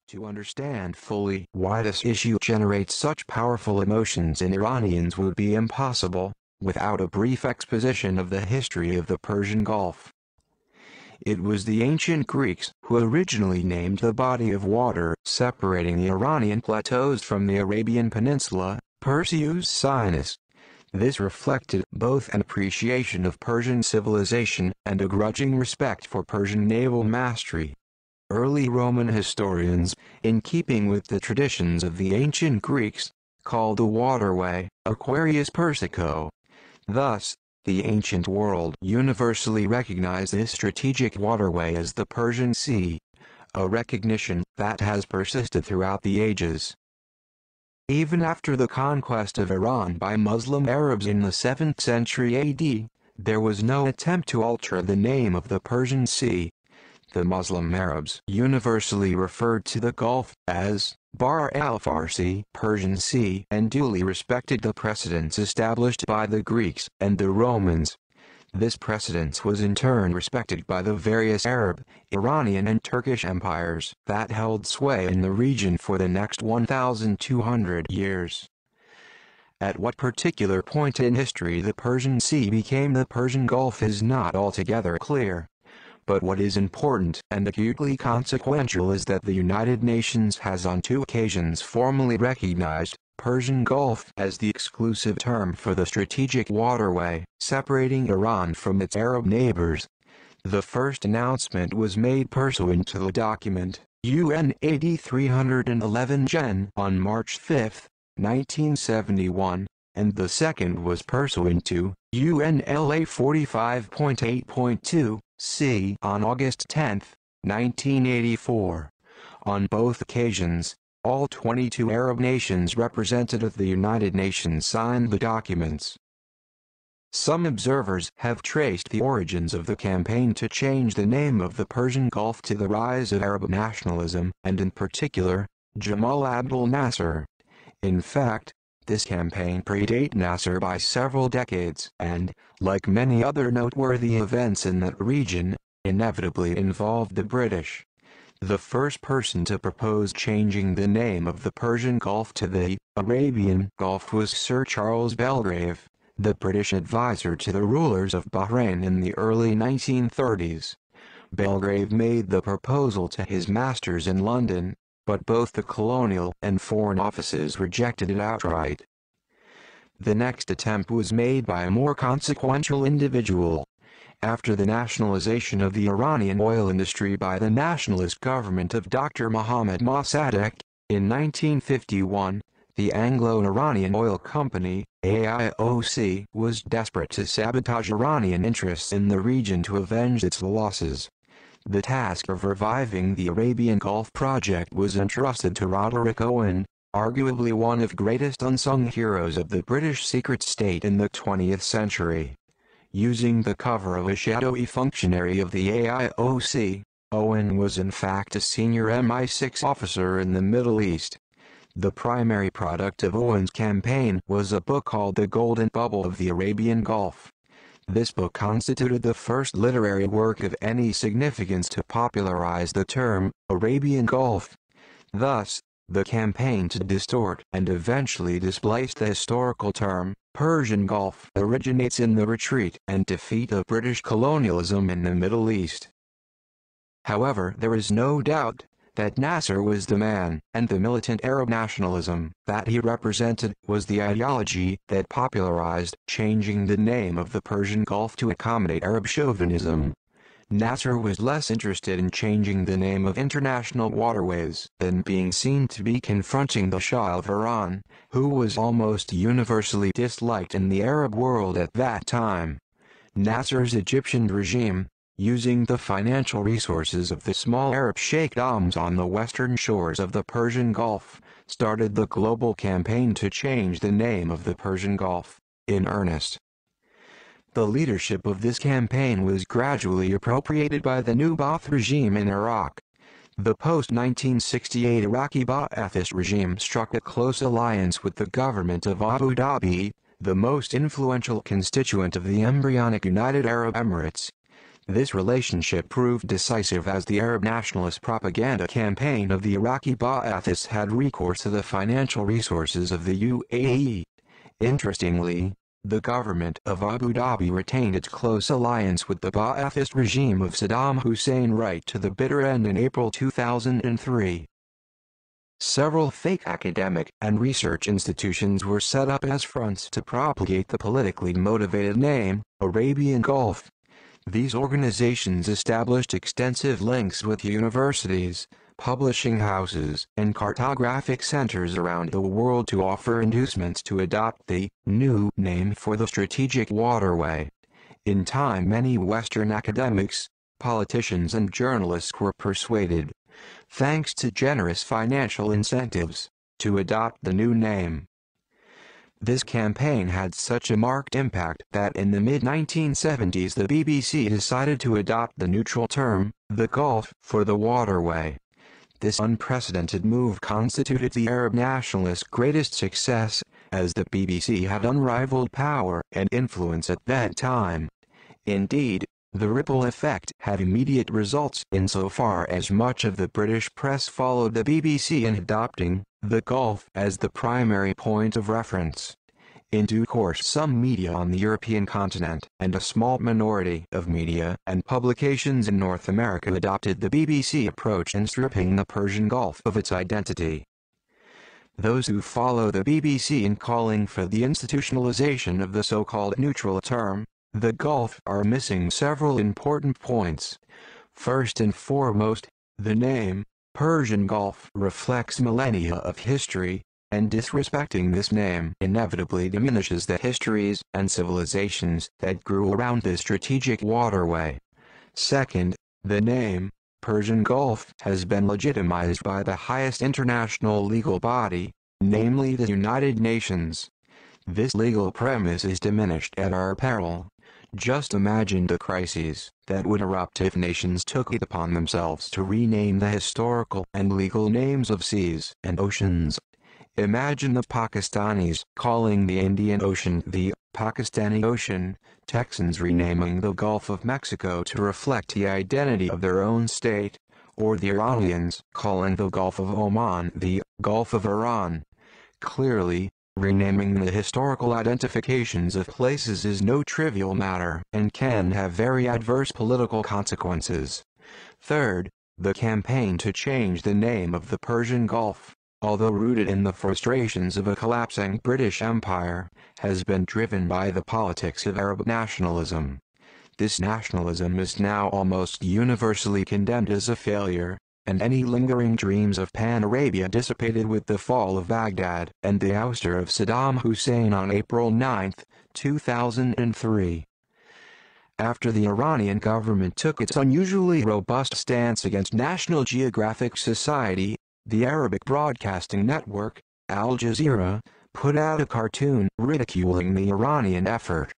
To understand fully why this issue generates such powerful emotions in Iranians would be impossible, without a brief exposition of the history of the Persian Gulf. It was the ancient Greeks who originally named the body of water separating the Iranian plateaus from the Arabian Peninsula, Perseus Sinus. This reflected both an appreciation of Persian civilization and a grudging respect for Persian naval mastery. Early Roman historians, in keeping with the traditions of the ancient Greeks, called the waterway Aquarius Persico. Thus, the ancient world universally recognized this strategic waterway as the Persian Sea, a recognition that has persisted throughout the ages. Even after the conquest of Iran by Muslim Arabs in the 7th century AD, there was no attempt to alter the name of the Persian Sea. The Muslim Arabs universally referred to the Gulf as Bahr al-Farsi, Persian Sea, and duly respected the precedents established by the Greeks and the Romans. This precedence was in turn respected by the various Arab, Iranian and Turkish empires that held sway in the region for the next 1,200 years. At what particular point in history the Persian Sea became the Persian Gulf is not altogether clear. But what is important and acutely consequential is that the United Nations has on 2 occasions formally recognized Persian Gulf as the exclusive term for the strategic waterway separating Iran from its Arab neighbors. The first announcement was made pursuant to the document UN AD 311 Gen on March 5, 1971, and the second was pursuant to UN LA 45.8.2 C on August 10, 1984. On both occasions, all 22 Arab nations represented at the United Nations signed the documents. Some observers have traced the origins of the campaign to change the name of the Persian Gulf to the rise of Arab nationalism, and in particular, Jamal Abdel Nasser. In fact, this campaign predated Nasser by several decades and, like many other noteworthy events in that region, inevitably involved the British. The first person to propose changing the name of the Persian Gulf to the Arabian Gulf was Sir Charles Belgrave, the British advisor to the rulers of Bahrain in the early 1930s. Belgrave made the proposal to his masters in London, but both the colonial and foreign offices rejected it outright. The next attempt was made by a more consequential individual. After the nationalization of the Iranian oil industry by the nationalist government of Dr. Mohammad Mossadegh, in 1951, the Anglo-Iranian Oil Company, AIOC, was desperate to sabotage Iranian interests in the region to avenge its losses. The task of reviving the Arabian Gulf project was entrusted to Roderick Owen, arguably one of the greatest unsung heroes of the British secret state in the 20th century. Using the cover of a shadowy functionary of the AIOC, Owen was in fact a senior MI6 officer in the Middle East. The primary product of Owen's campaign was a book called The Golden Bubble of the Arabian Gulf. This book constituted the first literary work of any significance to popularize the term Arabian Gulf. Thus, the campaign to distort and eventually displace the historical term Persian Gulf originates in the retreat and defeat of British colonialism in the Middle East. However, there is no doubt that Nasser was the man, and the militant Arab nationalism that he represented was the ideology that popularized changing the name of the Persian Gulf to accommodate Arab chauvinism. Nasser was less interested in changing the name of international waterways than being seen to be confronting the Shah of Iran, who was almost universally disliked in the Arab world at that time. Nasser's Egyptian regime, using the financial resources of the small Arab sheikdoms on the western shores of the Persian Gulf, started the global campaign to change the name of the Persian Gulf, in earnest. The leadership of this campaign was gradually appropriated by the new Ba'ath regime in Iraq. The post-1968 Iraqi Ba'athist regime struck a close alliance with the government of Abu Dhabi, the most influential constituent of the embryonic United Arab Emirates. This relationship proved decisive as the Arab nationalist propaganda campaign of the Iraqi Ba'athists had recourse to the financial resources of the UAE. Interestingly, the government of Abu Dhabi retained its close alliance with the Ba'athist regime of Saddam Hussein right to the bitter end in April 2003. Several fake academic and research institutions were set up as fronts to propagate the politically motivated name, Arabian Gulf. These organizations established extensive links with universities, publishing houses, and cartographic centers around the world to offer inducements to adopt the new name for the strategic waterway. In time, many Western academics, politicians, and journalists were persuaded, thanks to generous financial incentives, to adopt the new name. This campaign had such a marked impact that in the mid-1970s the BBC decided to adopt the neutral term, the Gulf, for the waterway. This unprecedented move constituted the Arab nationalists' greatest success, as the BBC had unrivaled power and influence at that time. Indeed, the ripple effect had immediate results insofar as much of the British press followed the BBC in adopting the Gulf as the primary point of reference. In due course, some media on the European continent and a small minority of media and publications in North America adopted the BBC approach in stripping the Persian Gulf of its identity. Those who follow the BBC in calling for the institutionalization of the so-called neutral term, the Gulf, are missing several important points. First and foremost, the name, Persian Gulf, reflects millennia of history, and disrespecting this name inevitably diminishes the histories and civilizations that grew around this strategic waterway. Second, the name, Persian Gulf, has been legitimized by the highest international legal body, namely the United Nations. This legal premise is diminished at our peril. Just imagine the crises that would erupt if nations took it upon themselves to rename the historical and legal names of seas and oceans. Imagine the Pakistanis calling the Indian Ocean the Pakistani Ocean, Texans renaming the Gulf of Mexico to reflect the identity of their own state, or the Iranians calling the Gulf of Oman the Gulf of Iran. Clearly, renaming the historical identifications of places is no trivial matter and can have very adverse political consequences. Third, the campaign to change the name of the Persian Gulf, although rooted in the frustrations of a collapsing British Empire, has been driven by the politics of Arab nationalism. This nationalism is now almost universally condemned as a failure, and any lingering dreams of Pan-Arabia dissipated with the fall of Baghdad and the ouster of Saddam Hussein on April 9, 2003. After the Iranian government took its unusually robust stance against National Geographic Society, the Arabic broadcasting network, Al Jazeera, put out a cartoon ridiculing the Iranian effort.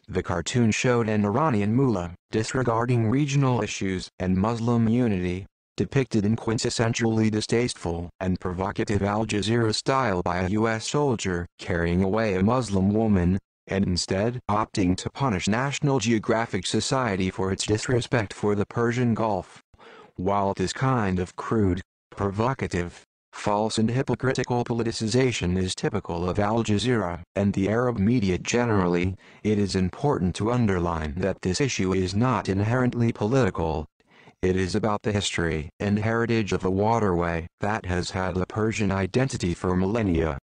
The cartoon showed an Iranian mullah disregarding regional issues and Muslim unity, depicted in quintessentially distasteful and provocative Al Jazeera style by a U.S. soldier carrying away a Muslim woman, and instead opting to punish National Geographic Society for its disrespect for the Persian Gulf. While this kind of crude, provocative, false and hypocritical politicization is typical of Al Jazeera and the Arab media generally, it is important to underline that this issue is not inherently political. It is about the history and heritage of a waterway that has had a Persian identity for millennia.